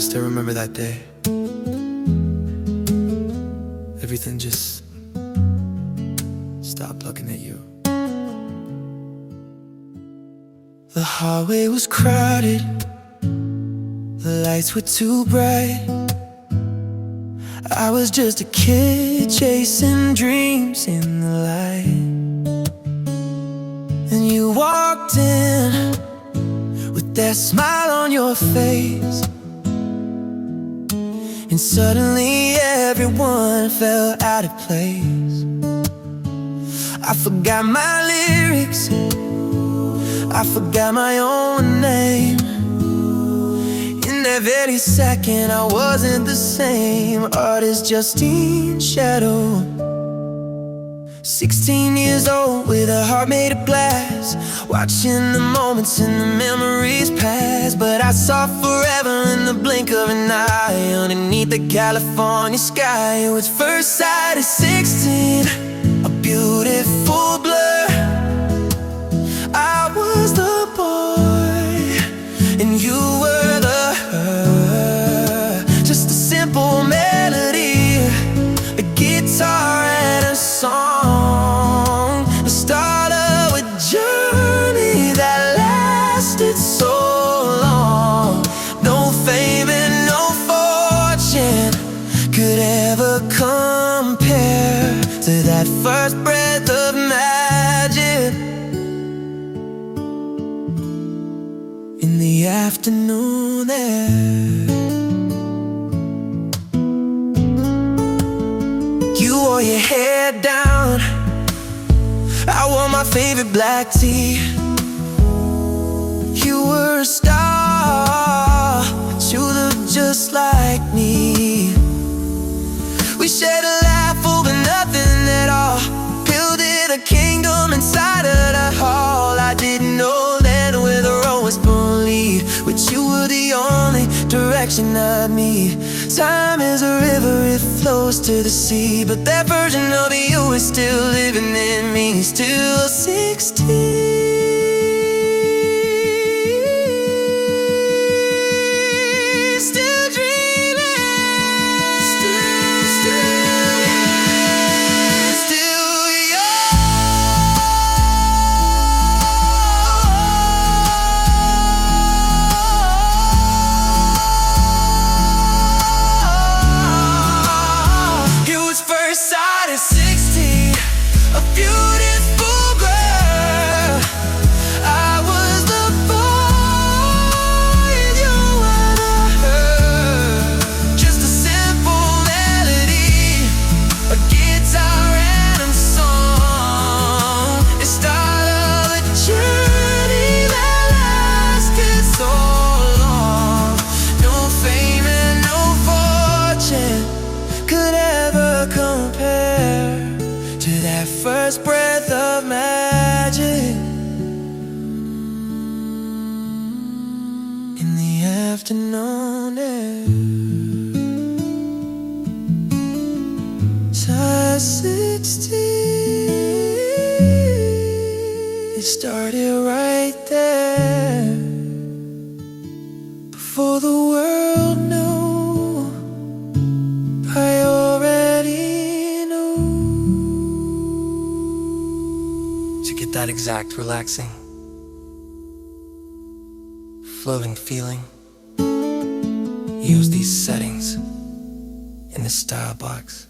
still remember that day. Everything just stopped looking at you. The hallway was crowded, the lights were too bright. I was just a kid chasing dreams in the light. And you walked in with that smile on your face, and suddenly everyone fell out of place. I forgot my lyrics, I forgot my own name. In that very second I wasn't the same artist, just in shadow. 16 years old with a heart made of glass, watching the moments and the memories pass. But I saw forever in the blink of an eye, underneath the California sky. It was first sight at 16, a beautiful blur. I was the boy and you were the her. Just a simple melody, a guitar and a song, the start of a journey that lasted so long. No fame and no fortune could ever compare to that first breath of magic in the afternoon there. You wore your hair down, I wore my favorite black tee. You were a star, but you looked just like me. We shared a laugh over nothing at all, building a kingdom inside of the hall. I didn't know then where the road was gonna lead, but you were the only direction of me. Time is a river, it flows to the sea, but that version of you is still living in me. Still 16, still dreaming, still at 16, a beautiful girl. I was the boy and you were the her. Just a simple melody, a guitar and a song, the start of a journey that lasted so long. No fame and no fortune could ever compare to that first breath of magic in the afternoon air. Size 16, it started right there, before the world knew. I already knew. To get that exact relaxing, floating feeling, use these settings in the style box.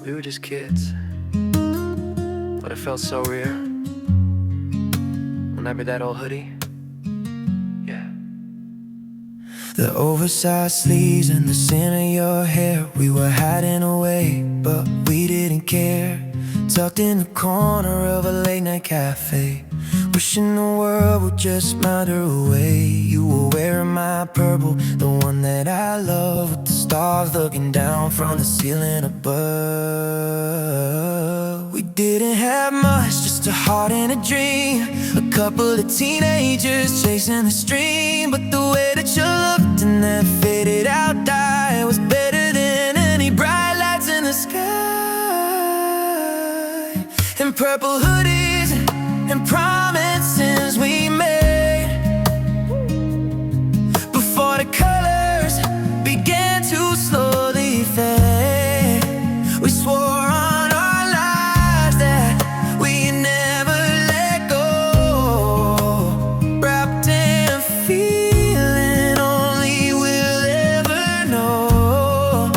We were just kids, but it felt so real. Remember that old hoodie? Yeah. The oversized sleeves and the scent of your hair. We were hiding away, but we didn't care. Tucked in the corner of a late night cafe, wishing the world would just melt her away. You were wearing my purple, the one that I love, with the stars looking down from the ceiling above. We didn't have much, just a heart and a dream, a couple of teenagers chasing the stream. But the way that you looked in that faded out dye was better than any bright lights in the sky. And purple hoodies and promises we made before the colors began to slowly fade. We swore on our lives that we never let go, wrapped in a feeling only we'll ever know.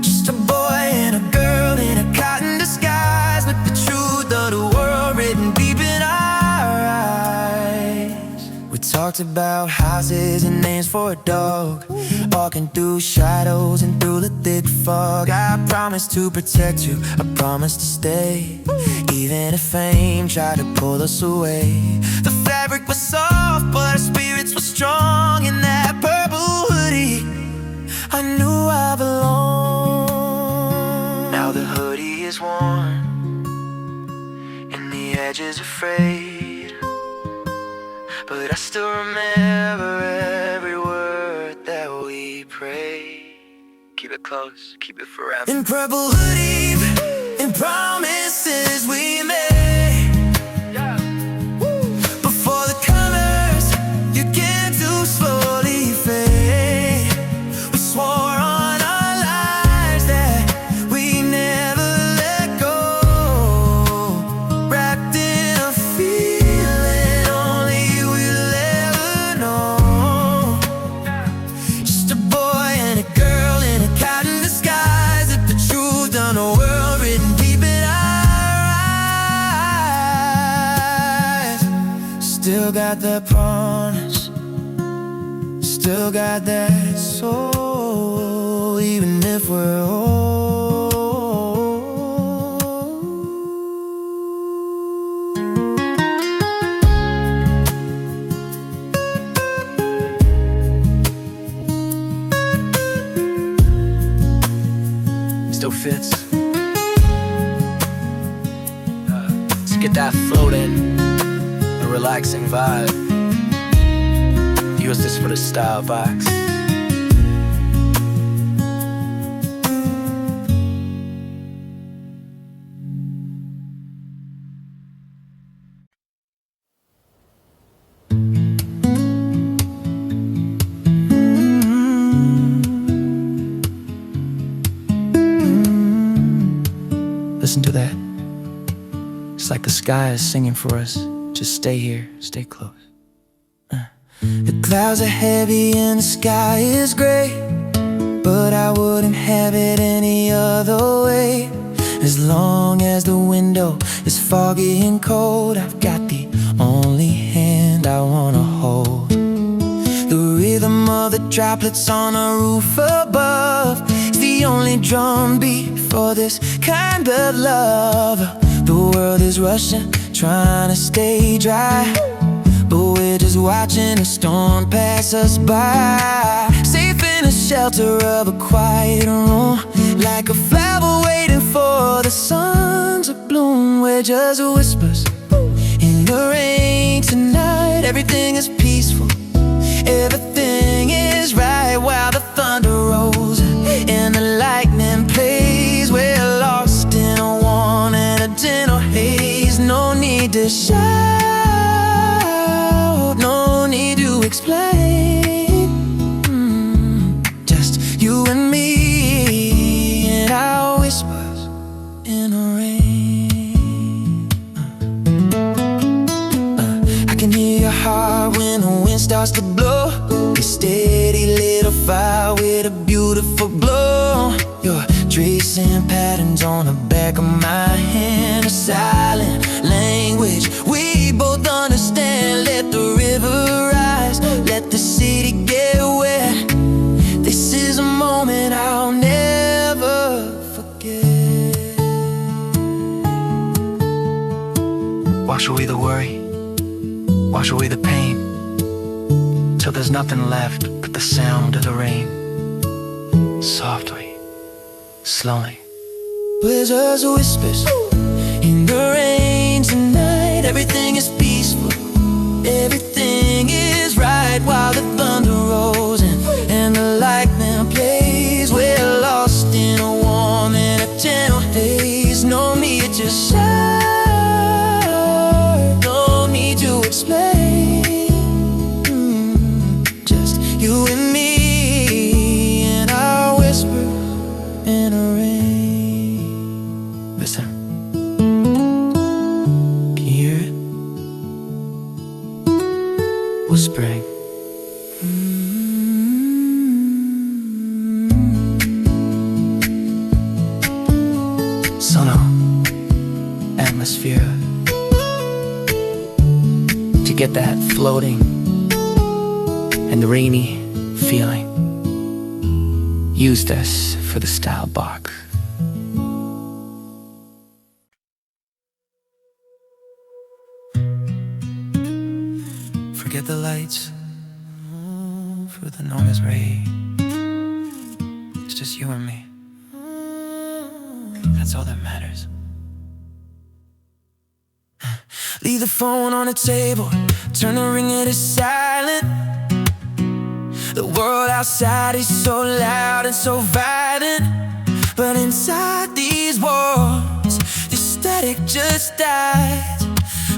Just a boy and a girl in a cotton disguise, with the truth of the world written deep in our eyes. We talked about houses and names for a dog, walking through shadows and through the thick fog. I promised to protect you, I promised to stay, even if fame tried to pull us away. The fabric was soft, but our spirits were strong. In that purple hoodie, I knew I belonged. Now the hoodie is worn and the edges are frayed, but I still remember every word that we prayed. Keep it close, keep it forever. In purple hoodie and promises we made before the colors began to slowly fade. We swore on our lives that we never let go, wrapped in a feeling only we'll ever know. Just a boy and a girl in a cotton disguise, with the truth on the world written deep in our eyes. Still got that promise, still got that soul, even if we're old. Still fits to get that floating, a relaxing vibe. Use this for the style box. Listen to that. It's like the sky is singing for us. Just stay here, stay close. The clouds are heavy and the sky is gray, but I wouldn't have it any other way. As long as the window is foggy and cold, I've got the only hand I wanna hold. The rhythm of the droplets on a roof above is the only drum beat for this kind of love. The world is rushing, trying to stay dry, but we're just watching a storm pass us by. Safe in the shelter of a quiet room, like a flower waiting for the sun to bloom. We're just whispers in the rain tonight. Everything is peaceful, everything is right, while the thunder rolls and the lightning plays. We're lost in a warm and a gentle haze. No need to shout, no need to explain. Just you and me and our whispers in the rain. I can hear your heart when the wind starts to blow. A steady little fire with a beautiful glow. You're tracing patterns on the back of my hand, a silent language we both understand. Let the river rise, let the city get wet. Wash away the worry, wash away the pain, till there's nothing left but the sound of the rain. Softly, slowly. Blizzards whispers in the rain tonight. Everything is peaceful, everything is right, while the thunder rolls and the lightning plays. We're lost in a warm and a gentle haze. No need to shout, no need to explain. Just you and me and our whisper in a rain. Listen, can you hear it? Whispering. Sono, atmosphere, to get that floating and the rainy feeling. Use this for the style box. Forget the lights, for the noise rate. It's just you and me. That's all that matters. Leave the phone on the table, turn the ringer to silent. The world outside is so loud and so violent, but inside these walls, the static just dies.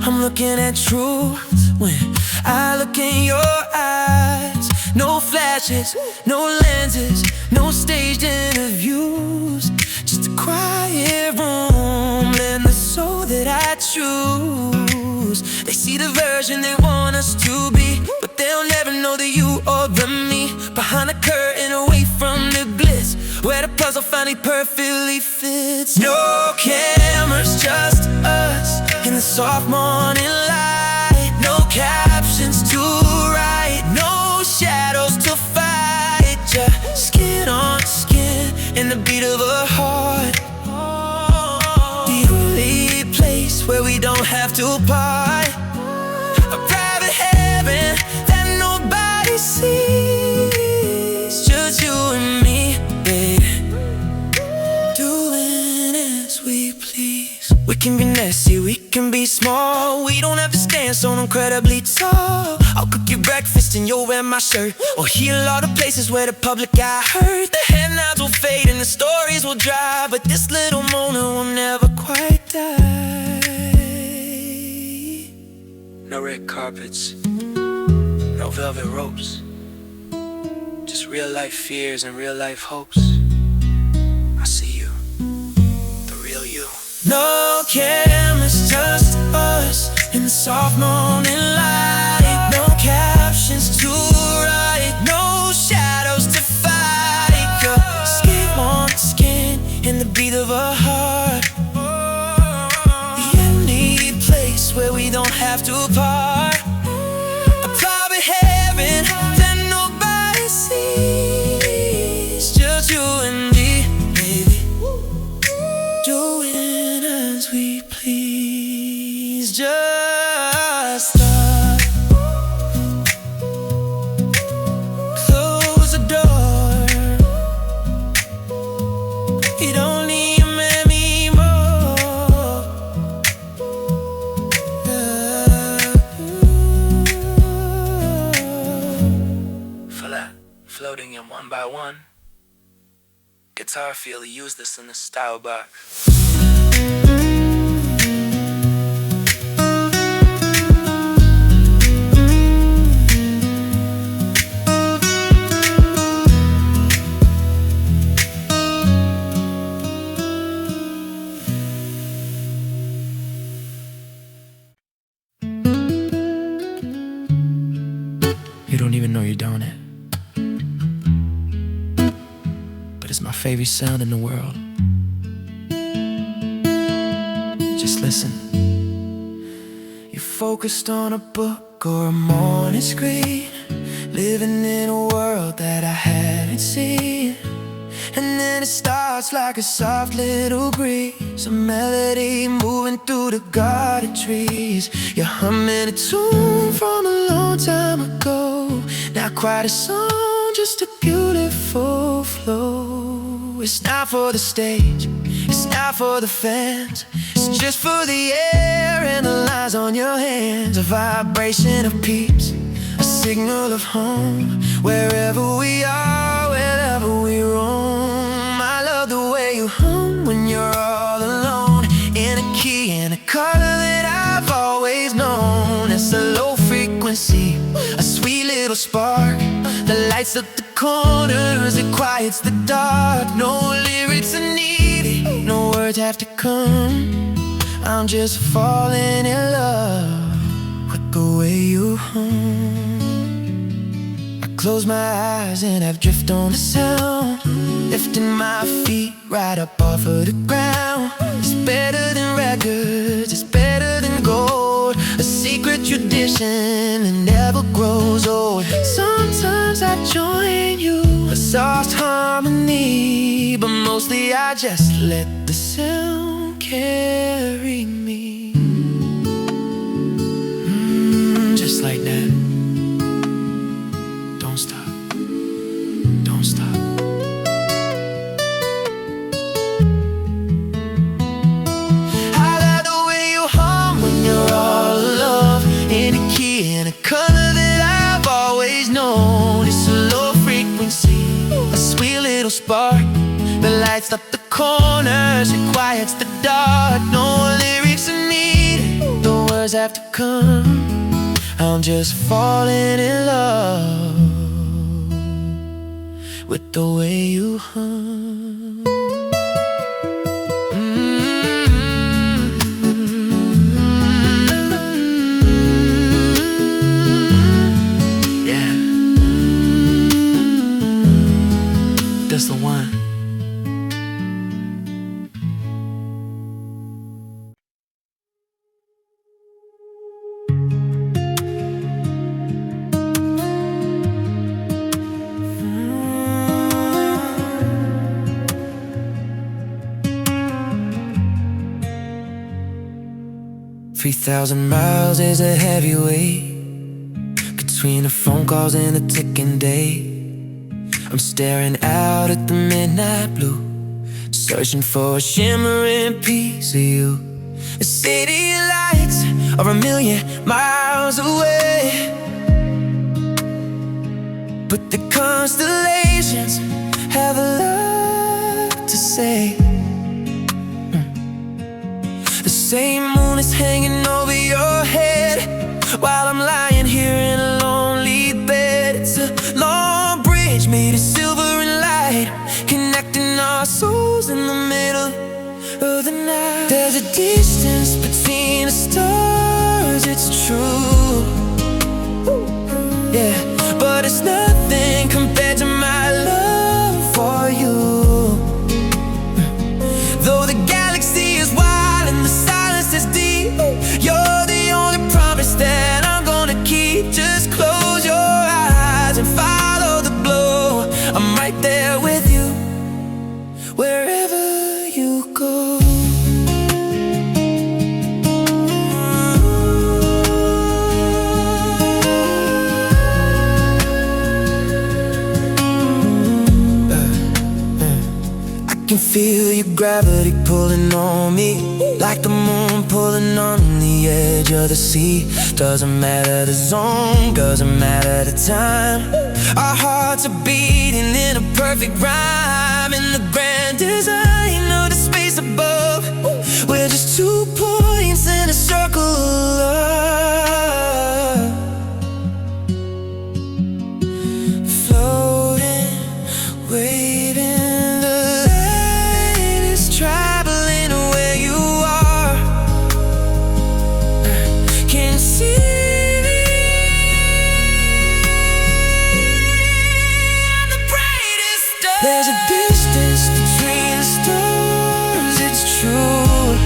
I'm looking at truth when I look in your eyes. No flashes, no lenses, no staged interviews, just a quiet room, and the soul that I choose. They see the version they want us to be, but they'll never know the you or the me. Behind the curtain, away from the glitz, where the puzzle finally perfectly fits. No cameras, just us in the soft morning light. No captions to write, no shadows to fight, just skin on skin in the beat of a heart. The only place where we don't have to part. A private heaven that nobody sees. Just you and me, baby, doing as we please. We can be messy, we can be small. We don't have to stand so incredibly tall. I'll cook you breakfast and you'll wear my shirt, or heal all the places where the public got hurt. The headlines will fade and the stories will dry, but this little moment will never quite die. No red carpets, no velvet ropes, just real life fears and real life hopes. I see you, the real you. No cameras, just us in the soft morning light. No captions to write, no shadows to fight. Skin on skin in the beat of a heart. The only place where we don't have to part. A private heaven that nobody sees. Just you and me, baby, doing as we please. Just us. Close the door. You don't need me anymore. Feel that floating in one by one. Guitar feel, use this in the style box. You don't even know you're doing it, but it's my favorite sound in the world. Just listen. You're focused on a book or a morning screen, living in a world that I hadn't seen. And then it starts like a soft little breeze, a melody moving through the garden trees. You're humming a tune from a long time ago, not quite a song, just a beautiful flow. It's not for the stage, it's not for the fans, it's just for the air and the lines on your hands. A vibration of peace, a signal of home, wherever we are, wherever we roam. I love the way you hum when you're all alone, in a key and a color that I've always known. It's a low frequency, a sweet little spark that lights up the corners, it quiets the dark. No lyrics are needed, no words have to come. I'm just falling in love with the way you hum. Close my eyes and I've drifted on the sound, lifting my feet right up off of the ground. It's better than records, it's better than gold, a secret tradition that never grows old. Sometimes I join you, a soft harmony, but mostly I just let the sound carry me. Just like that. Don't stop, don't stop. I love the way you hum when you're all alone, in a key and a color that I've always known. It's a low frequency, a sweet little spark that lights up the corners, it quiets the dark. No lyrics are needed, the words have to come. I'm just falling in love with the way you hum. Yeah, that's the one. 3,000 miles is a heavy weight, between the phone calls and the ticking day. I'm staring out at the midnight blue, searching for a shimmering piece of you. The city lights are a million miles away, but the constellations have a lot to say. The same moon is hanging over your head, while I'm lying here in a lonely bed. It's a long bridge made of silver and light, connecting our souls in the middle of the night. There's a distance between the stars, it's true, yeah, but it's nothing compared to my love for you. Though the galaxy is wide and the silence is deep, you're the only promise that I'm gonna keep. Just close your eyes and follow the glow. I'm right there with you, wherever you go. I can feel your gravity pulling on me, like the moon pulling on the edge of the sea. Doesn't matter the zone, doesn't matter the time, our hearts are beating in a perfect rhyme. In the grand design of the space above, we're just 2 points in a circle of love, floating, waving. There's a distance between the stars, it's true,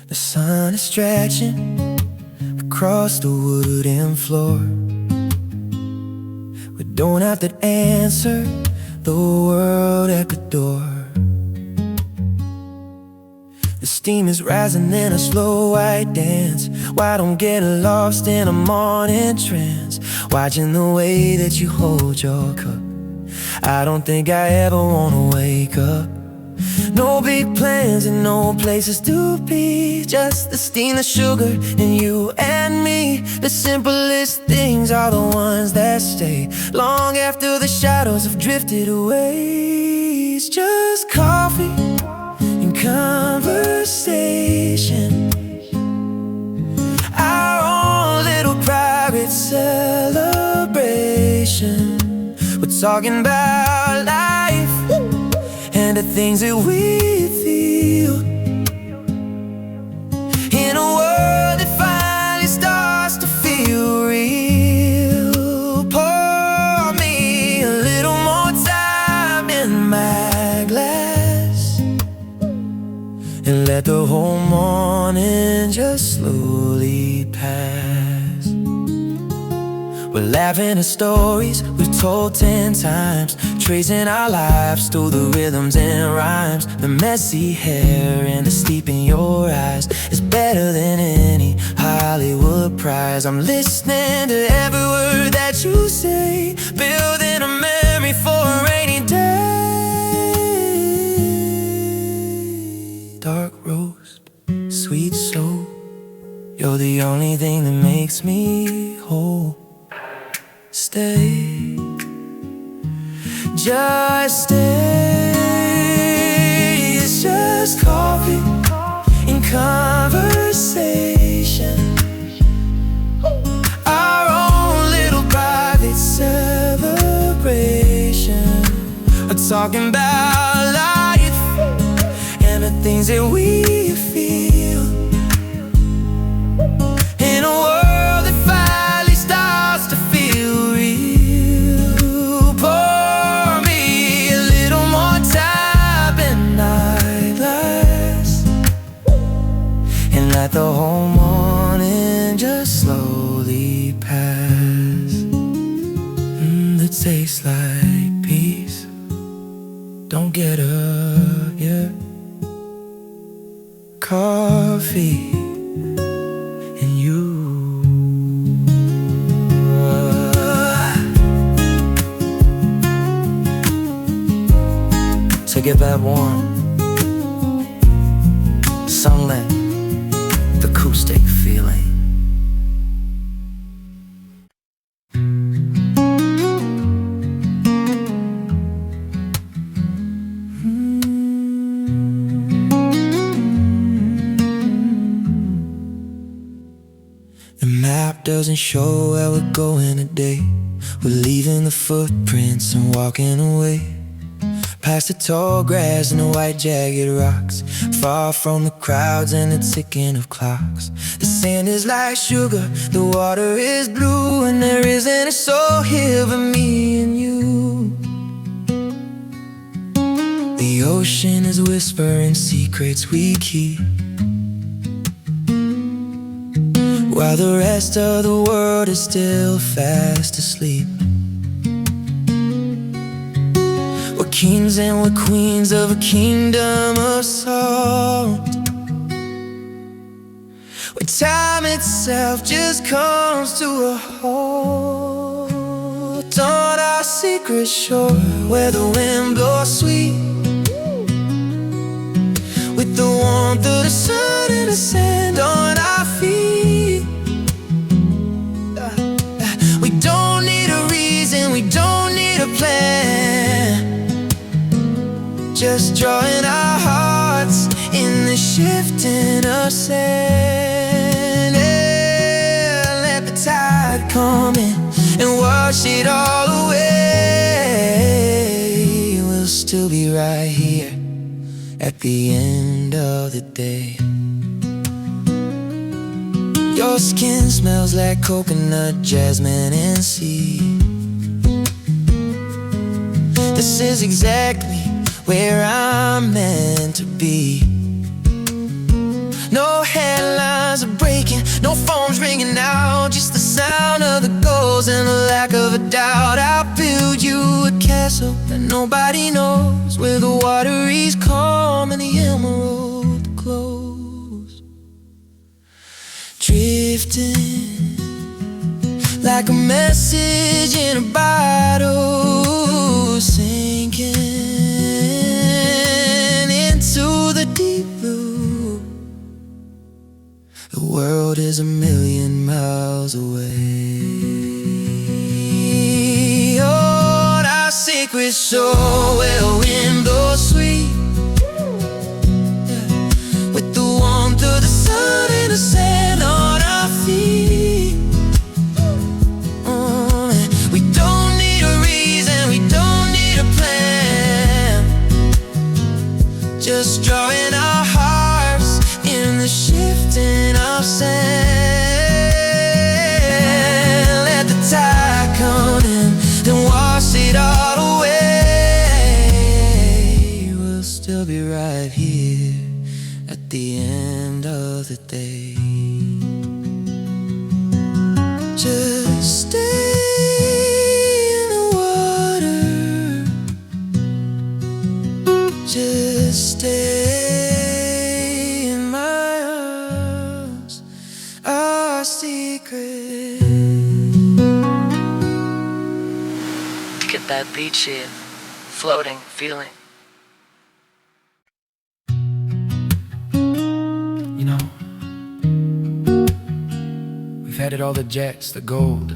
The sun is stretching across the wooden floor. We don't have to answer the world at the door. The steam is rising in a slow white dance. Why don't get lost in a morning trance, watching the way that you hold your cup. I don't think I ever wanna wake up. No big plans and no places to be, just the steam, the sugar, and you and me. The simplest things are the ones that stay long after the shadows have drifted away. It's just coffee and conversation, our own little private celebration. We're talking about life and the things that we feel in a world that finally starts to feel real. Pour me a little more time in my glass, and let the whole morning just slowly pass. We're laughing at stories we've told 10 times, tracing our lives through the rhythms and rhymes. The messy hair and the sleep in your eyes is better than any Hollywood prize. I'm listening to every word that you say, building a memory for a rainy day. Dark roast, sweet soul, you're the only thing that makes me whole. Stay, just stay. It's just coffee and conversation, our own little private celebration. We're talking about life and the things that we feel in a world that finally starts to feel real. Pour me a little more time in my glass, and let the whole morning just slowly pass. That tastes like peace. Don't get up yet. Coffee and you. To get that warm sunlit acoustic feeling. The map doesn't show where we're going today. We're leaving the footprints and walking away, past the tall grass and the white jagged rocks, far from the crowds and the ticking of clocks. The sand is like sugar, the water is blue, and there isn't a soul here but me and you. The ocean is whispering secrets we keep, while the rest of the world is still fast asleep. We're kings and we're queens of a kingdom of salt, where time itself just comes to a halt. On our secret shore, where the wind blows sweet, with the warmth of the sun and the sand on our feet. We don't need a reason, we don't need a plan, just drawing our hearts in the shifting of sand. Yeah, let the tide come in and wash it all away. We'll still be right here at the end of the day. Your skin smells like coconut, jasmine, and sea. This is exactly where I'm meant to be. No headlines are breaking, no phones ringing out, just the sound of the gulls and the lack of a doubt. I'll build you a castle that nobody knows, where the water is calm and the emerald glows. Drifting like a message in a bottle, sinking into the deep blue. The world is 1,000,000 miles away. Oh, our secret's so well wind blows sweet, with the warmth of the sun and the sand on our feet. We don't need a reason, we don't need a plan, just drawing our hearts in the shifting of sand. Let the tide come in, then wash it all away. We'll still be right here at the end of the day. Just stay in the water, just stay in my arms, our secret. Get that beach in, floating, feeling. You know, we've had it all, the jets, the gold,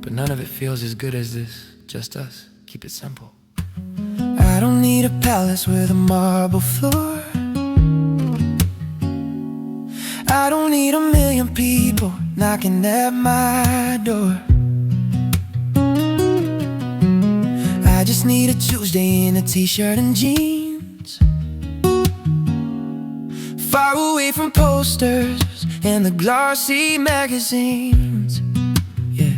but none of it feels as good as this. Just us, keep it simple. I don't need a palace with a marble floor. I don't need 1,000,000 people knocking at my door. I just need a Tuesday in a t-shirt and jeans, far away from posters and the glossy magazines. Yeah,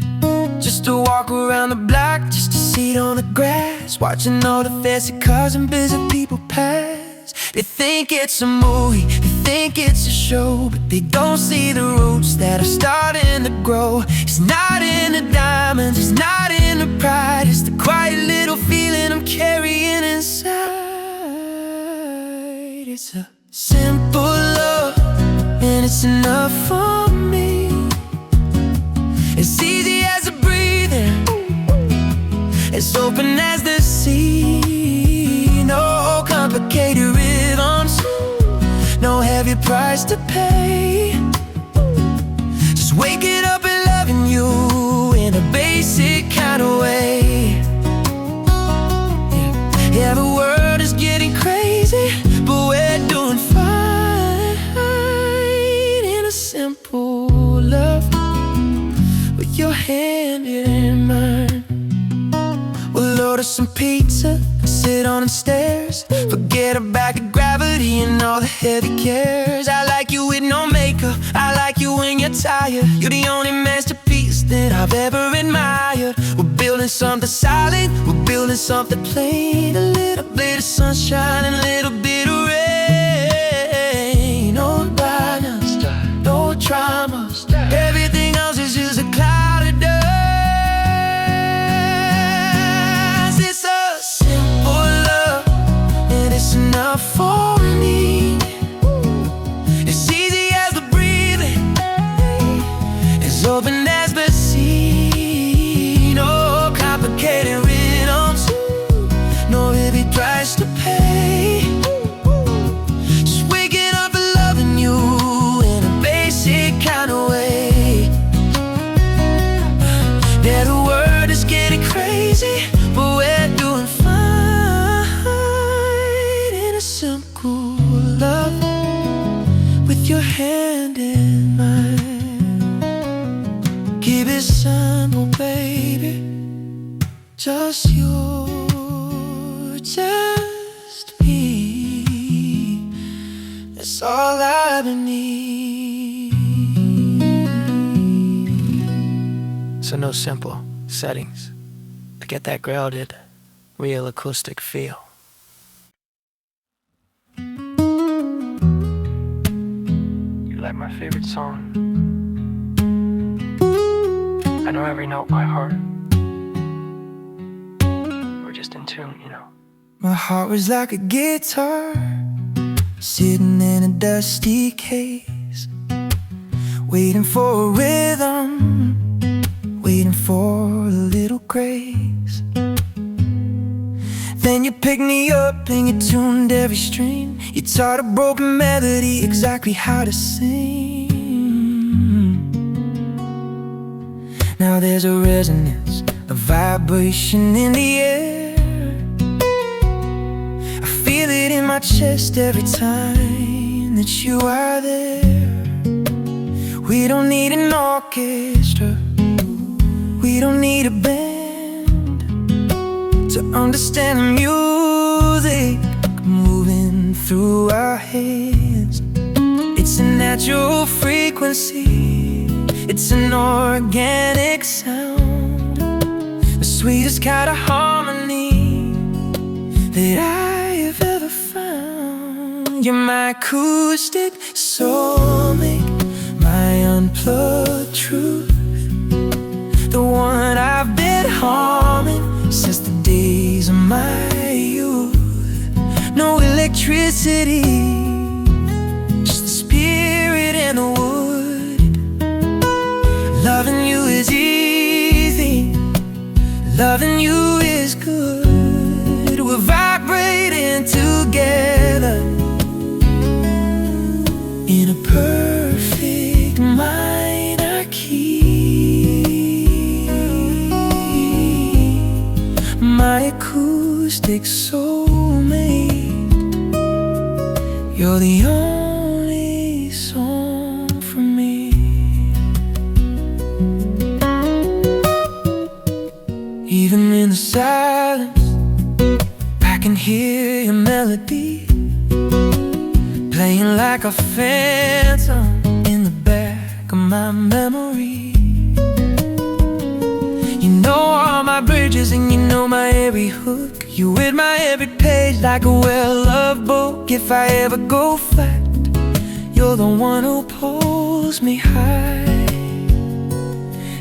just to walk around the block, just to sit on the grass, watching all the fancy cars and busy people pass. They think it's a movie, they think it's a show, but they don't see the roots that are starting to grow. It's not in the diamonds, it's not in the pride, it's the quiet little feeling I'm carrying inside. It's a simple love, and it's enough for me. It's easy as a breathing, as open as the sea. No complicated rhythms, no heavy price to pay. Just waking up and loving you in a basic kind of way. Yeah, the world is getting crazy, but we're doing fine in a simple love, with your hand in mine. We'll order some pizza and sit on the stairs, forget about the gravity and all the heavy cares. I like you with no makeup, I like you when you're tired. You're the only masterpiece that I've ever admired. We're building something solid, we're building something plain. A little bit of sunshine and a little bit of rain. No violence, no trauma, everything else is just a cloud of dust. It's a simple love, and it's enough for me. It's easy as the breathing, as open as the sea. No complicated rhythms, no heavy price to pay. Just waking up and loving you in a basic kind of way. Yeah, the world is getting crazy, but we're doing fine in a simple love, with your hand in mine. Keep it simple, baby, just you, just me. That's all I need. So no simple settings, to get that grounded, real acoustic feel. You like my favorite song? I know every note by heart. We're just in tune, you know. My heart was like a guitar sitting in a dusty case, waiting for a rhythm, waiting for a little grace. Then you picked me up and you tuned every string. You taught a broken melody exactly how to sing. Now there's a resonance, a vibration in the air. I feel it in my chest every time that you are there. We don't need an orchestra, we don't need a band to understand the music moving through our heads. It's a natural frequency, it's an organic sound, the sweetest kind of harmony that I have ever found. You're my acoustic soulmate, my unplugged truth, the one I've been humming since the days of my youth. No electricity, just the spirit and the wood. Loving you is easy, loving you is good. We're vibrating together in a perfect minor key. My acoustic soulmate, you're the only song for me. Even in the silence, I can hear your melody playing like a phantom in the back of my memory. You know all my bridges and you know my every hook. You read my every page like a well-loved book. If I ever go flat, you're the one who pulls me high,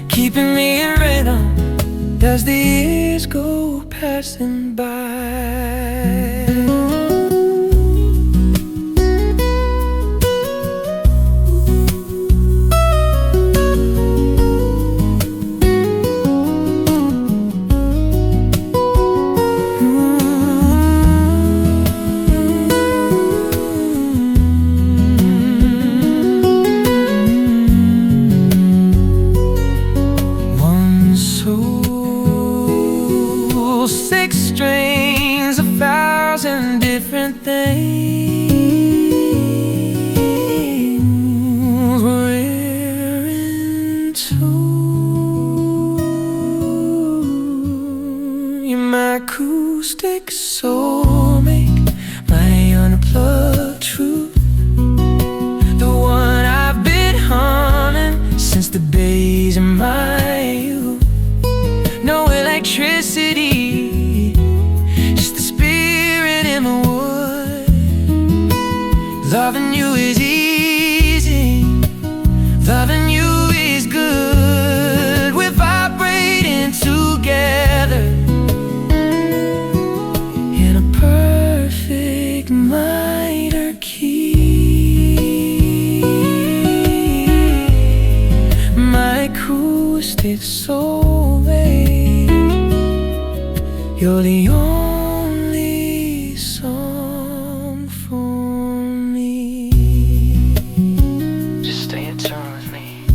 keeping me in rhythm as the years go passing by. Six strings, 1,000 different things. We're in tune. You're my acoustic soulmate, my unplugged truth, the one I've been humming since the days of my youth. No electricity, just the spirit in the wood. Loving you is easy, loving you is good. We're vibrating together in a perfect minor key. My acoustic soulmate, you're the only song for me. Just stay in tune with me.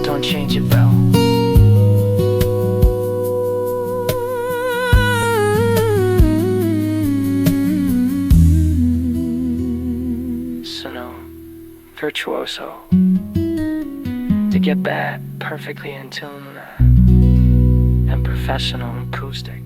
Don't change your bell. Sono, virtuoso. To get back perfectly in tune and professional acoustic.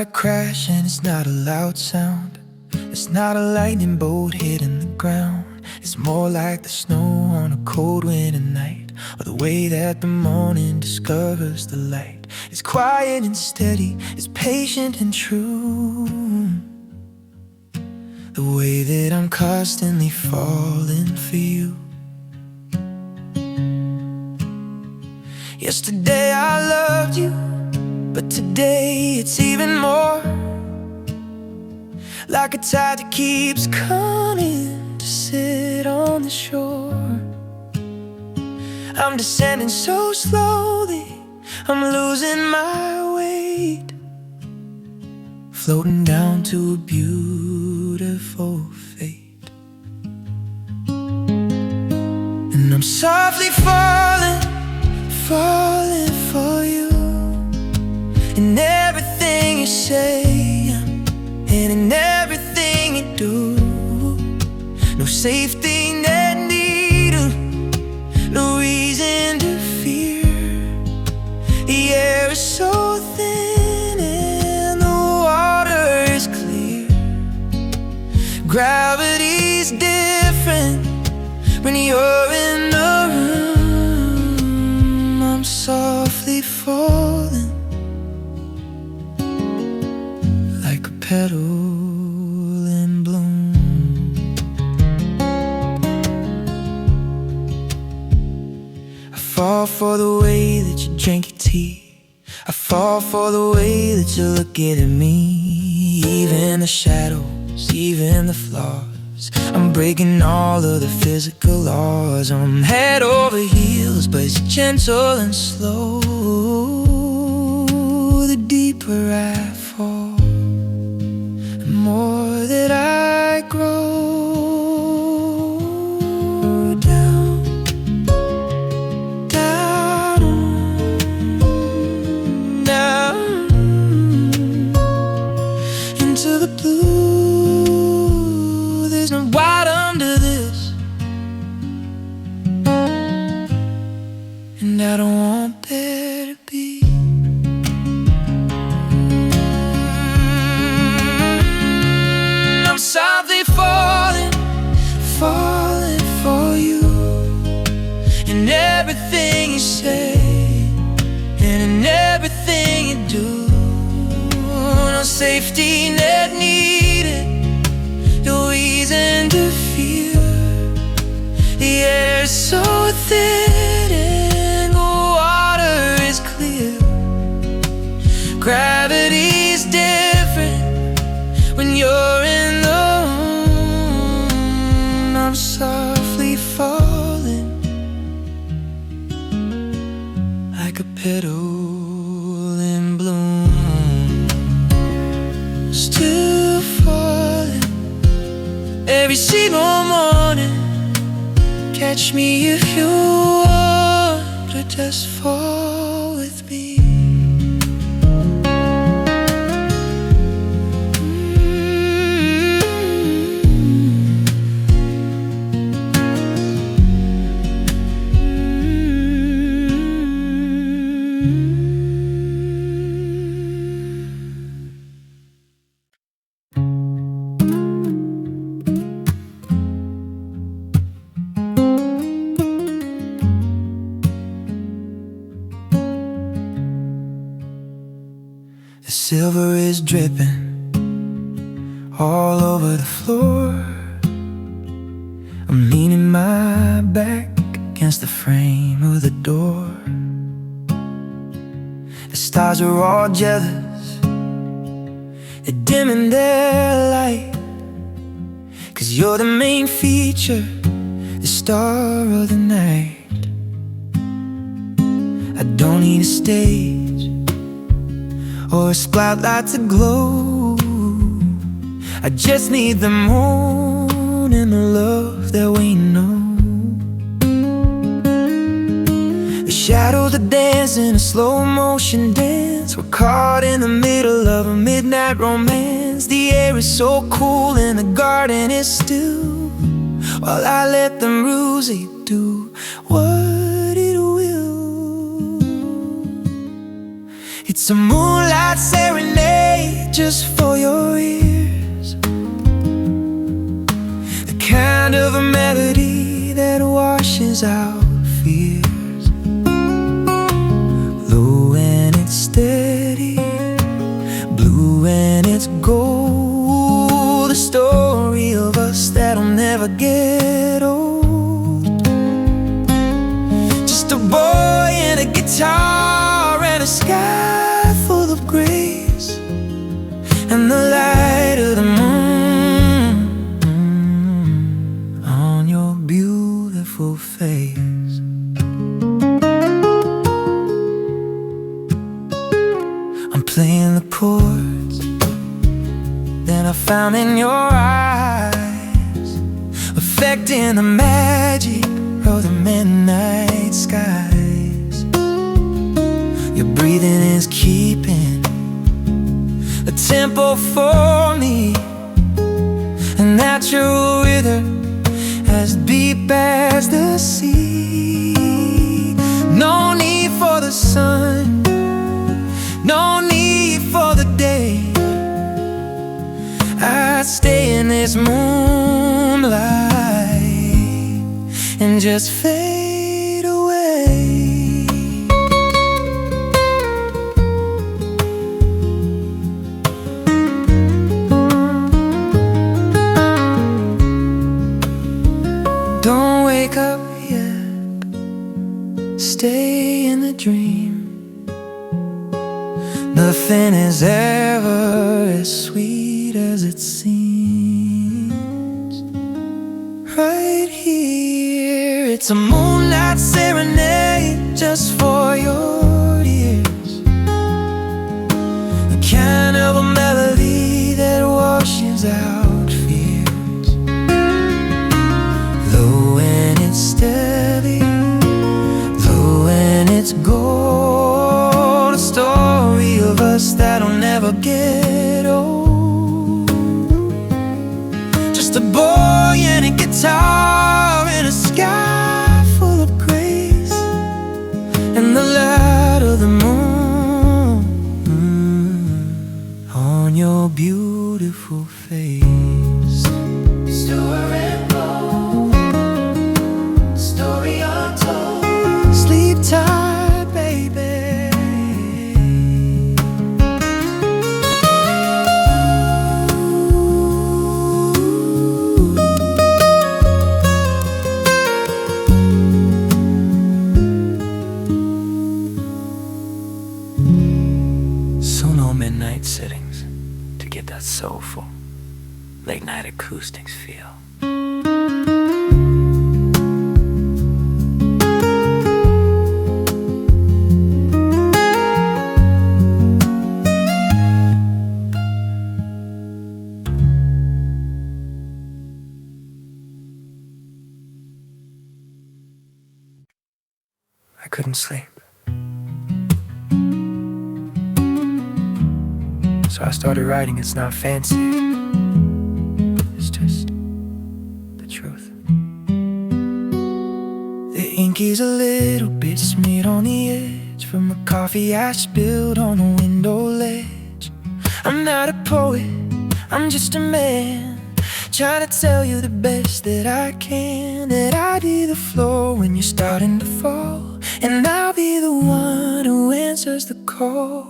a crash and it's not a loud sound. It's not a lightning bolt hitting the ground. It's more like the snow on a cold winter night, or the way that the morning discovers the light. It's quiet and steady, it's patient and true. The way that I'm constantly falling for you. Yesterday I loved you, but today it's even more. Like a tide that keeps coming to sit on the shore. I'm descending so slowly, I'm losing my weight, floating down to a beautiful fate. And I'm softly falling, falling for you. In everything you say, and in everything you do. No safety net needed, no reason to fear. The air is so thin and the water is clear. Gravity's different when you're in the room. I'm softly falling like a petal in bloom. I fall for the way that you drink your tea. I fall for the way that you're looking at me. Even the shadows, even the flaws, I'm breaking all of the physical laws. I'm head over heels, but it's gentle and slow. The deeper I fall, the more that I grow. Down, down, down into the blue. There's no white under this, and I don't want there to be. I'm softly falling, falling for you. In everything you say, and in everything you do. No safety net needed, no reason to fear. The air is so thin and the water is clear. Gravity's different when you're in the room. I'm softly falling like a petal in bloom. Still falling every single morning. Catch me if you want to just fall with me. The silver is dripping all over the floor. I'm leaning my back against the frame of the door. The stars are all jealous, they're dimming their light, 'cause you're the main feature, the star of the night. I don't need a stage or a spotlight to glow. I just need the moon and the love that we know. The shadows are dancing a slow motion dance. We're caught in the middle of a midnight romance. The air is so cool and the garden is still, while I let the music do what it will. It's a moonlight serenade made just for your ears. The kind of a melody that washes out fears. Low and it's steady, blue and it's gold. The story of us that'll never get old. Just a boy and a guitar and a sky full of grace, and the light of the moon on your beautiful face. I'm playing the chords that I found in your eyes, affecting the magic of the midnight skies. Your breathing is keeping a tempo for me, a natural rhythm as deep as the sea. No need for the sun, no need for the day. I'd stay in this moonlight and just fade away. Don't wake up yet, stay in the dream. Nothing is ever as sweet as it seems. Right here, it's a moonlight serenade just for your ears. The kind of a melody that washes out fears. Low and it's steady, low and it's gold. A story of us that'll never get old. Just a boy and a guitar and a sky full of grace, and the light of the moon on your beautiful face. Story untold, story untold. Sleep tight, baby. So no midnight sittings to get that soulful late night acoustics feel. I couldn't sleep, so I started writing. It's not fancy, it's just the truth. The ink is a little bit smeared on the edge from the coffee I spilled on the window ledge. I'm not a poet, I'm just a man, trying to tell you the best that I can. That I'd be the floor when you're starting to fall, and I'll be the one who answers the call.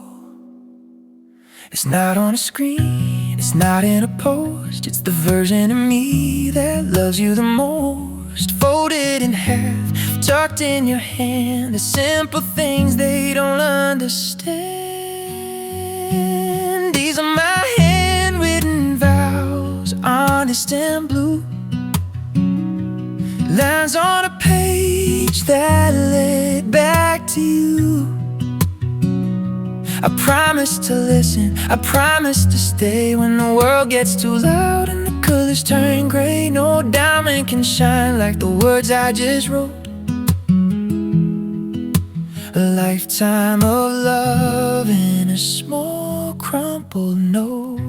It's not on a screen, it's not in a post. It's the version of me that loves you the most. Folded in half, tucked in your hand. The simple things they don't understand. These are my handwritten vows, honest and blue. Lines on a page that led back to you. I promise to listen, I promise to stay when the world gets too loud and the colors turn gray. No diamond can shine like the words I just wrote. A lifetime of love in a small crumpled note.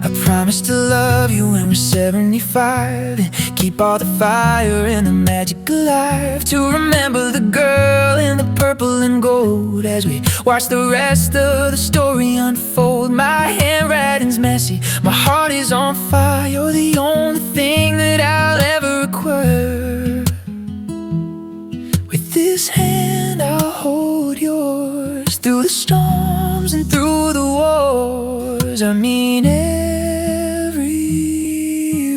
I promise to love you when we're 75 and keep all the fire and the magic alive, to remember the girl in the purple and gold as we watch the rest of the story unfold. My handwriting's messy, my heart is on fire. You're the only thing that I'll ever require. With this hand I'll hold yours through the storms and through the wars. I mean every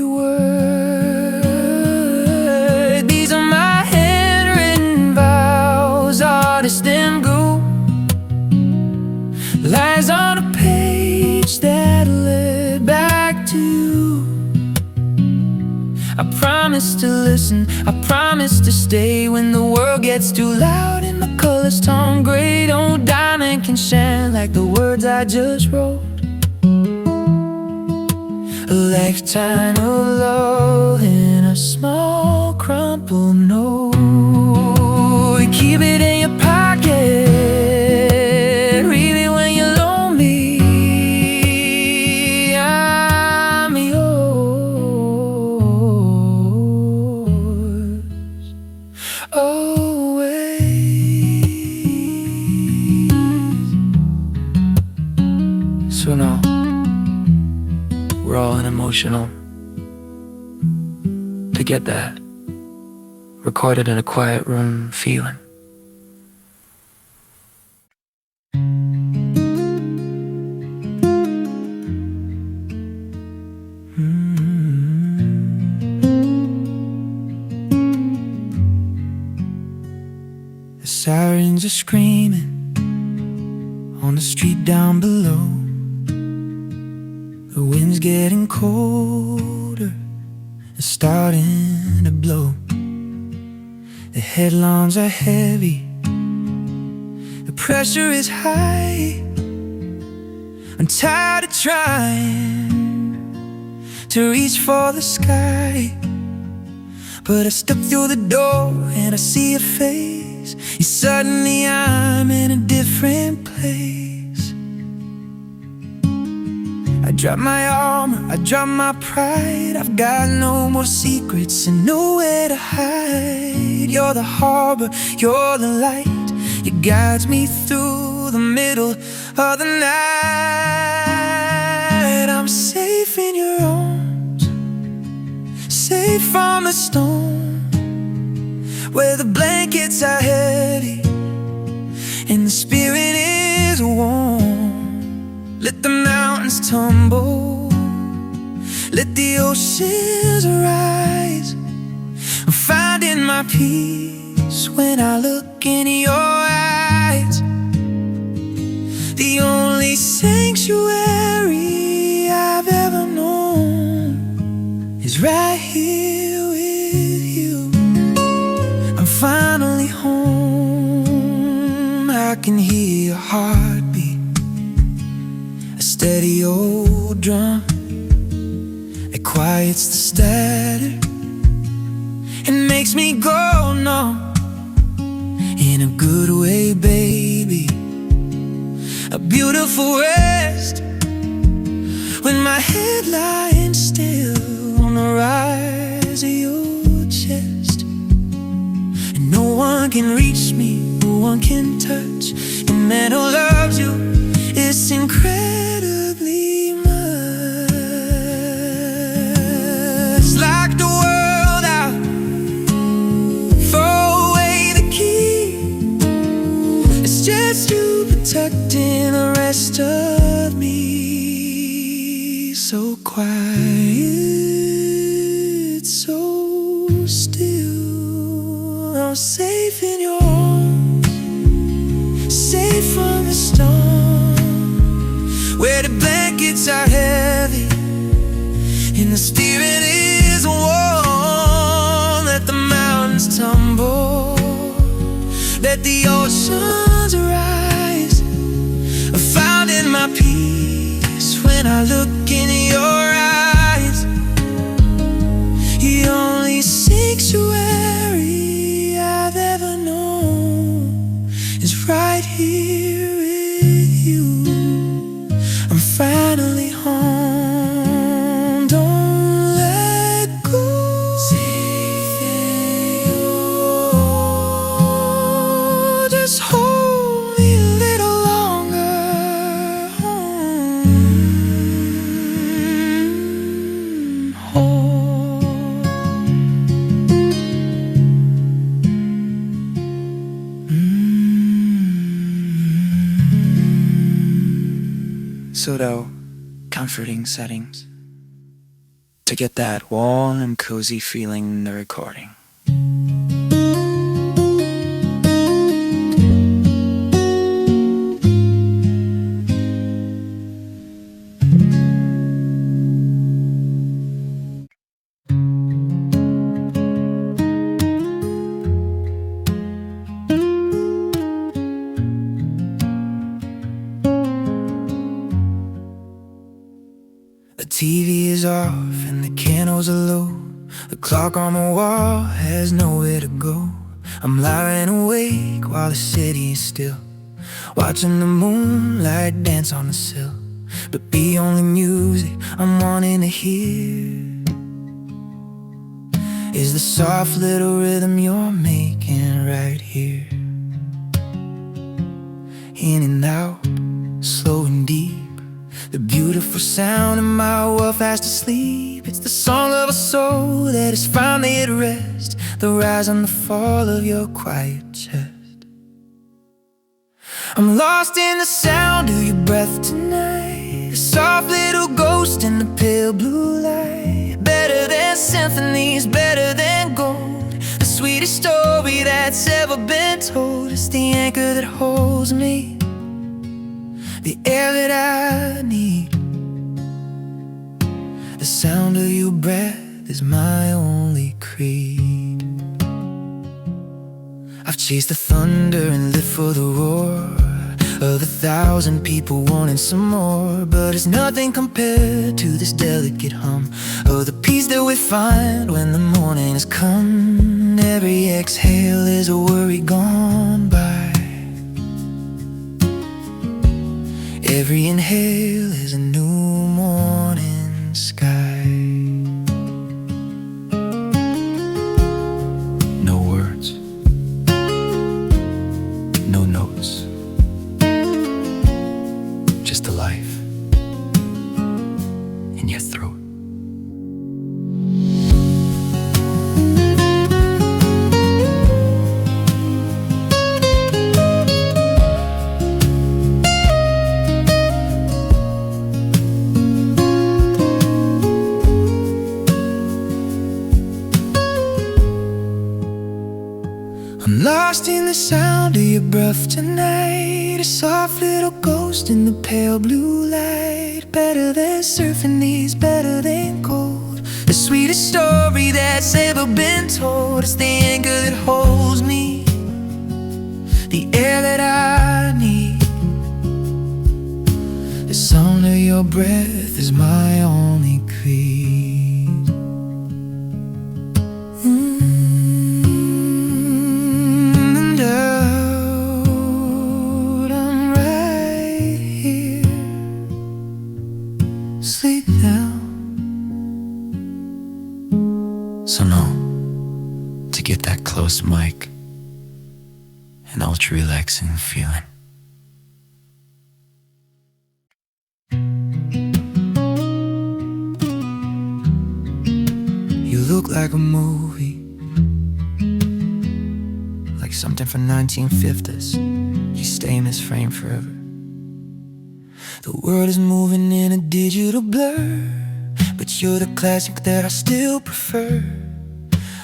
word. These are my handwritten vows, honest and gold, lies on a page that led back to you. I promise to listen, I promise to stay when the world gets too loud and the colors turn gray. No diamond can shine like the words I just wrote. A lifetime of love in a small crumpled note. Keep it in your pocket, read it when you're lonely. I'm yours always. So now we're all unemotional. To get that recorded in a quiet room feeling. The sirens are screaming on the street down below. The wind's getting colder, it's starting to blow. The headlines are heavy, the pressure is high. I'm tired of trying to reach for the sky, but I step through the door and I see your face. And suddenly I'm in a different place. I drop my armor, I drop my pride. I've got no more secrets and nowhere to hide. You're the harbor, you're the light. You guide me through the middle of the night. I'm safe in your arms, safe from the storm, where the blankets are heavy and the spirit is warm. Let the mountains tumble, let the oceans rise. I'm finding my peace when I look in your eyes. The only sanctuary I've ever known is right here with you. I'm finally home. I can hear your heartbeat, a steady old drum. It quiets the static and makes me go numb. In a good way, baby, a beautiful rest when my head lying still on the rise of your chest. And no one can reach me, no one can touch. And man who loves you is incredibly much like the world out. Throw away the key, it's just you protecting the rest of me. So quiet, so still. I'm safe in your arms, safe from the storm, where the blankets are heavy and the spirit is warm. Let the mountains tumble, let the oceans rise. I found in my peace when I look in your eyes. The only sanctuary I've ever known is right here with you. I'm finally home. Don't let go. pseudo comforting settings to get that warm and cozy feeling in the recording. The TV is off and the candles are low. The clock on the wall has nowhere to go. I'm lying awake while the city is still, watching the moonlight dance on the sill. But the only music I'm wanting to hear is the soft little rhythm you're making right here. In and out, slow and deep, the beautiful sound of my world fast asleep. It's the song of a soul that is finally at rest, the rise and the fall of your quiet chest. I'm lost in the sound of your breath tonight, a soft little ghost in the pale blue light. Better than symphonies, better than gold, the sweetest story that's ever been told. It's the anchor that holds me, the air that I need. The sound of your breath is my only creed. I've chased the thunder and lived for the roar of 1,000 people wanting some more, but it's nothing compared to this delicate hum of the peace that we find when the morning has come. Every exhale is a worry gone by, every inhale is a new morning sky. No words, no notes, just a life in your throat. I'm lost in the sound of your breath tonight, a soft little ghost in the pale blue light. Better than symphonies, better than gold, the sweetest story that's ever been told. It's the anchor that holds me, the air that I need. The sound of your breath is my only creed. Sleep now. So know to get that close mic, an ultra relaxing feeling. You look like a movie, like something from 1950s. You stay in this frame forever. The world is moving in a digital blur, but you're the classic that I still prefer.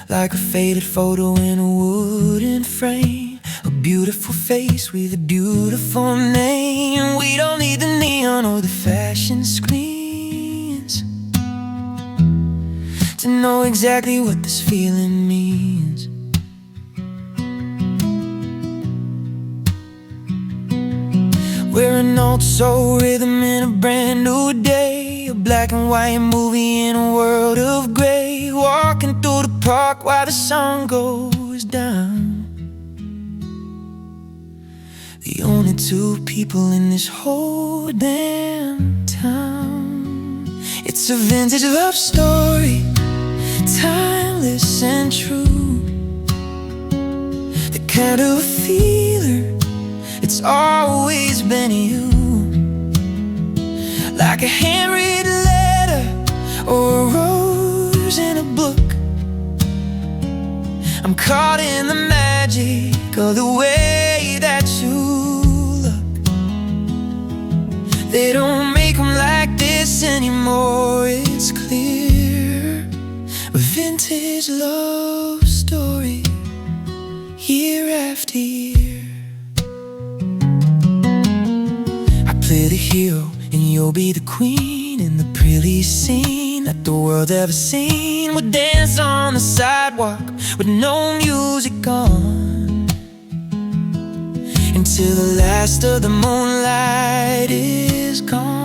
Like a faded photo in a wooden frame, a beautiful face with a beautiful name. We don't need the neon or the fashion screens to know exactly what this feeling means. We're an old soul rhythm in a brand new day, a black and white movie in a world of gray. Walking through the park while the sun goes down. The only two people in this whole damn town. It's a vintage love story, timeless and true, the kind of feeler, it's always been you. Like a handwritten letter or a rose in a book, I'm caught in the magic of the way that you look. They don't make make 'em like this anymore. It's clear, a vintage love story, year after year. I play the hero and you'll be the queen in the prettiest scene that the world ever seen. We'll dance on the sidewalk with no music on, until the last of the moonlight is gone.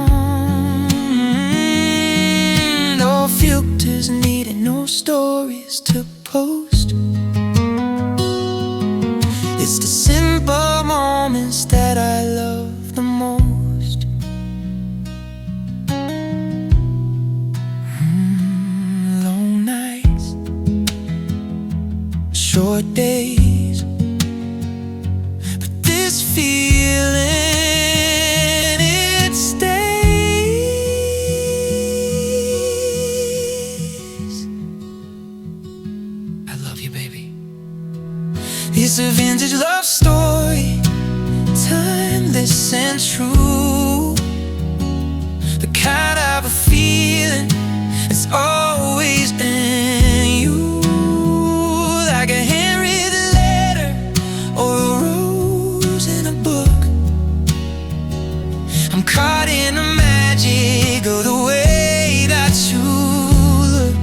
No filters needed, no stories to post. It's the simple moments that I love the most. Long nights, short days, but this feeling, it stays. I love you, baby. It's a vintage love story, timeless and true, the kind of a feeling that's always in you. Like a handwritten letter or a rose in a book, I'm caught in the magic of the way that you look.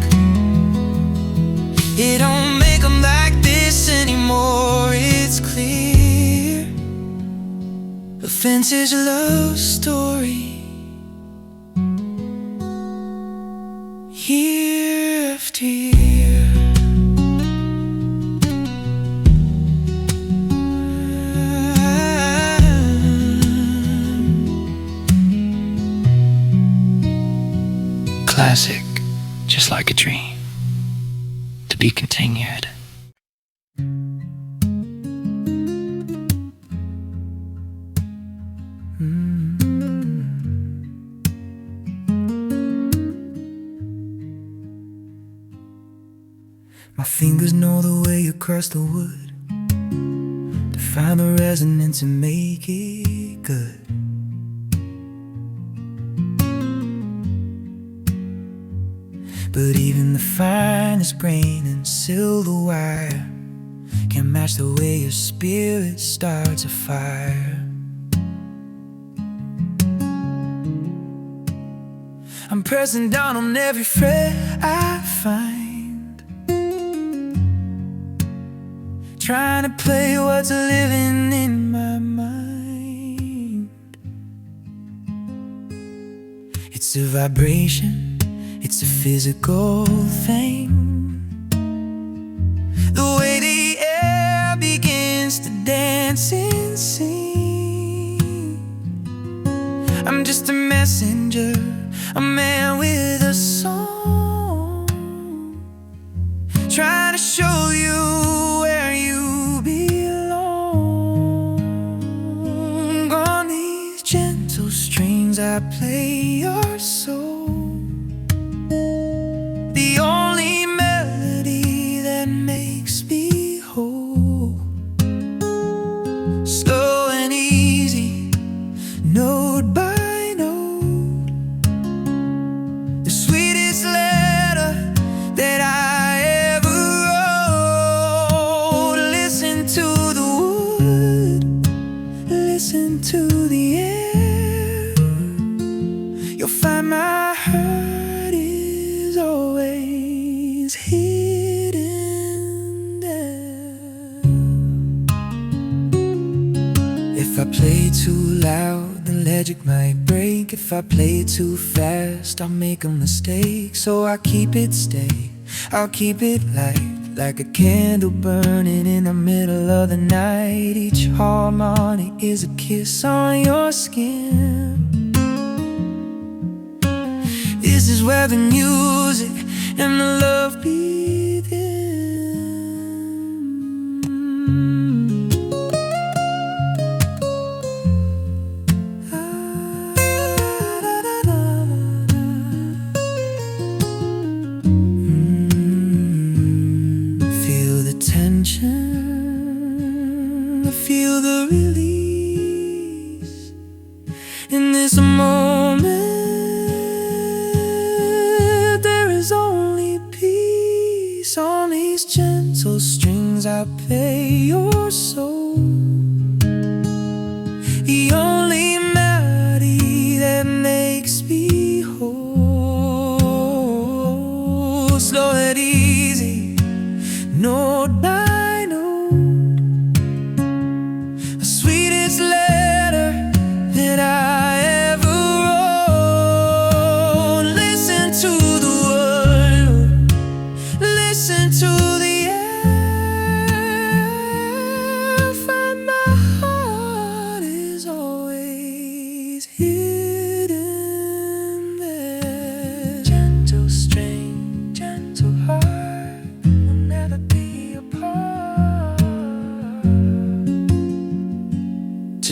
It don't make 'em like this anymore. It's clear, a vintage love story, year after year. Classic, just like a dream, to be continued. My fingers know the way across the wood to find the resonance and make it good. But even the finest grain and silver wire can't match the way your spirit starts a fire. I'm pressing down on every fret I find, trying to play what's living in my mind. It's a vibration, it's a physical thing, the way the air begins to dance and sing. I'm just a messenger, a man with a song, trying to show you where you belong. On these gentle strings I play your soul, the only melody that makes me whole. Slow and easy, note by note, the sweetest letter that I ever wrote. Listen to the wood, listen to the air, you'll find my heart is always hidden there. If I play too loud, the logic might break. If I play too fast, I'll make a mistake. So I keep it steady, I'll keep it light, like a candle burning in the middle of the night. Each harmonic is a kiss on your skin. This is where the music and the love begin. Feel the tension, feel the release in this moment.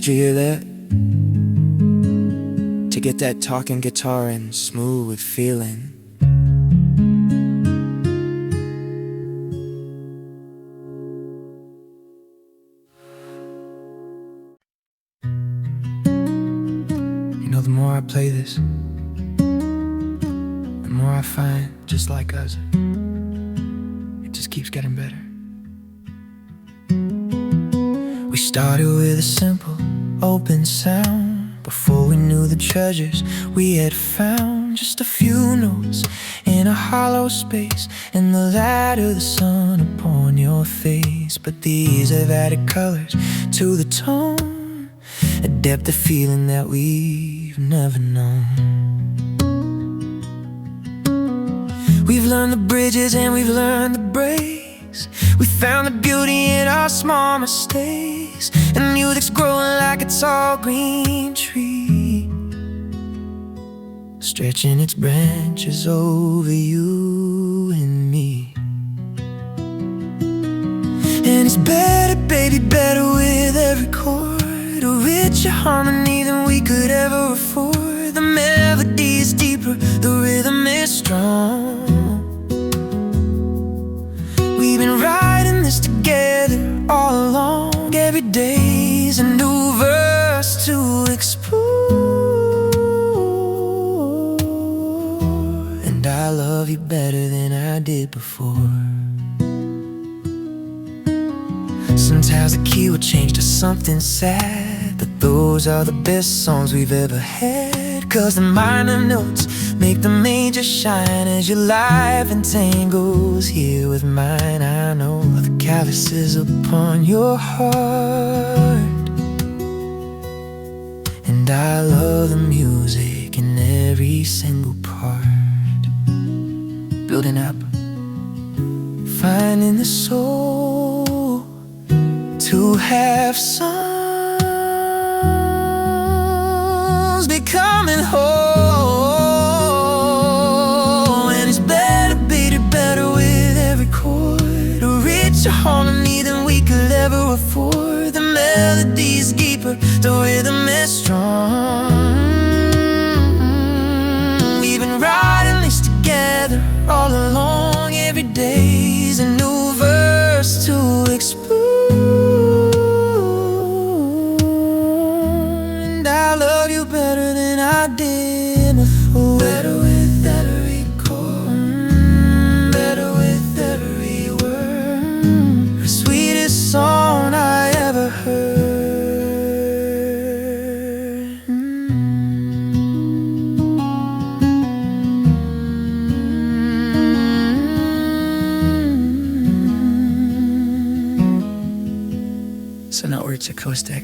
extra ear there to get that talking guitar and smooth feeling. You know, the more I play this, the more I find, just like us, it just keeps getting better. We started with a simple, open sound. Before we knew the treasures we had found, just a few notes in a hollow space, and the light of the sun upon your face. But these have added colors to the tone, a depth of feeling that we've never known. We've learned the bridges and we've learned the breaks. We found the beauty in our small mistakes, and music's growing like a tall green tree, stretching its branches over you and me. And it's better, baby, better with every chord, a richer harmony than we could ever afford. The melody is deeper, the rhythm is strong. We've been riding this together all along. Every day's a new verse to explore, and I love you better than I did before. Sometimes the key will change to something sad, but those are the best songs we've ever had. 'Cause the minor notes make the major shine as your life entangles here with mine. I know the calluses upon your heart, and I love the music in every single part, building up, finding the soul to have songs becoming whole. And it's better, baby, better with every chord, a richer harmony than we could ever afford. The melody's deeper, the rhythm is strong. We've been riding this together all along. Every day's a new verse to explore, and I love you better than I did before. Better with every chord, better with every word, the sweetest song I ever heard. So now it's acoustic.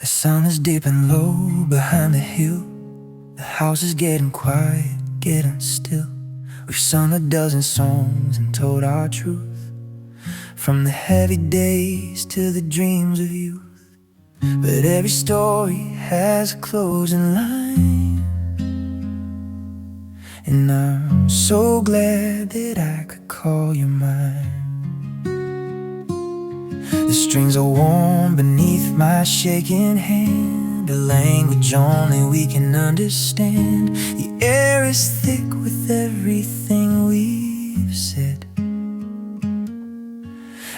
The sun is deep and low behind the hill. The house is getting quiet, getting still. We've sung a dozen songs and told our truth, from the heavy days to the dreams of youth. But every story has a closing line, and I'm so glad that I could call you mine. The strings are warm beneath my shaking hand, a language only we can understand. The air is thick with everything we've said,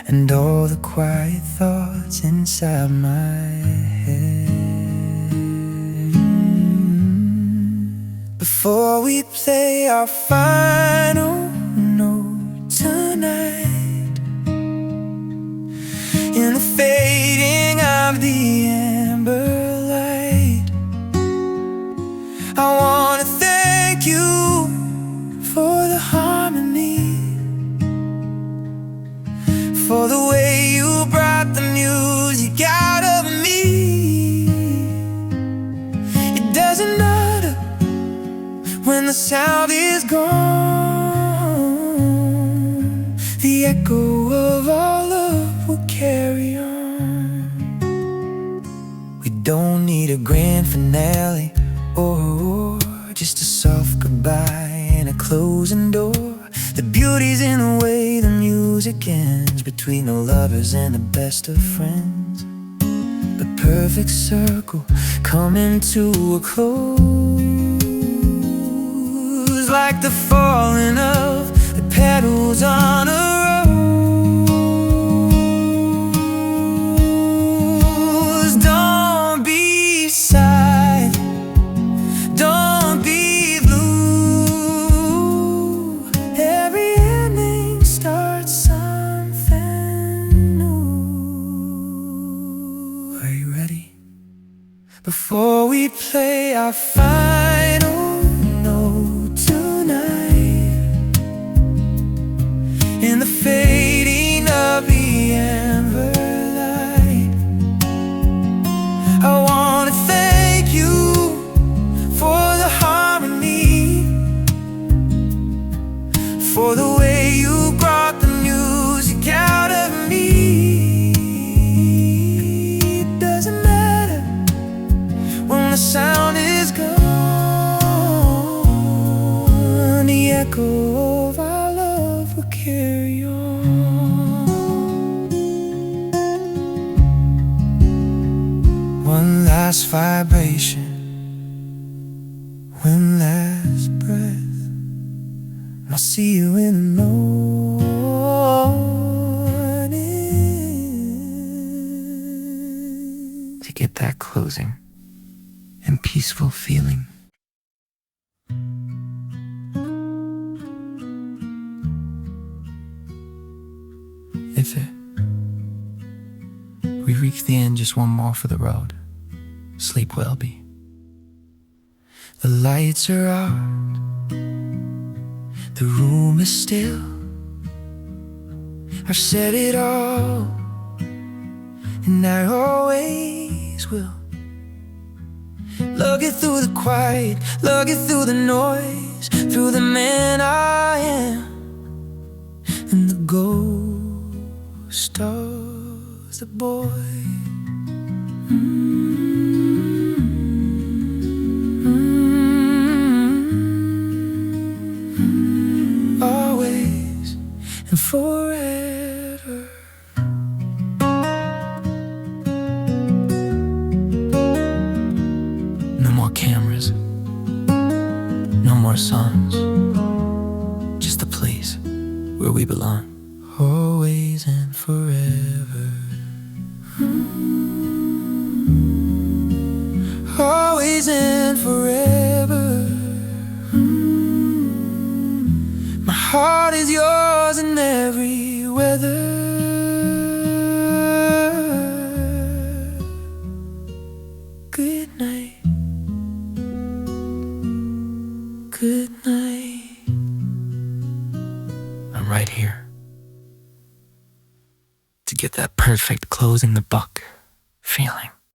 and all the quiet thoughts inside my head. Before we play our final note tonight, in the fading of the amber light, I wanna thank you for the harmony, for the way you brought the music out of me. It doesn't matter when the sound is gone, the echo of our love will carry on. don't need a grand finale or just a soft goodbye and a closing door. The beauty's in the way the music ends between the lovers and the best of friends. The perfect circle coming to a close, like the falling of the petals on a rose. Don't be sad, don't be blue. Every ending starts something new. Are you ready? Before we play our final note tonight, in the fading of the amber light, I wanna thank you for the harmony, for the way you brought the music out of me. It doesn't matter when the sound is gone, the echo of our love will carry on. One last vibration, one last breath, and I'll see you in the morning to get that closing and peaceful feeling. If we reach the end, just one more for the road. Sleep well, B. The lights are out, the room is still. I've said it all, and I always will. Lug it through the quiet, lug it through the noise, through the man I am and the ghost of the boy. Always and forever. No more cameras, no more songs, just a place where we belong. Always and forever. Always and forever. My heart is yours in every weather. Good night. Good night. I'm right here to get that perfect closing the book feeling.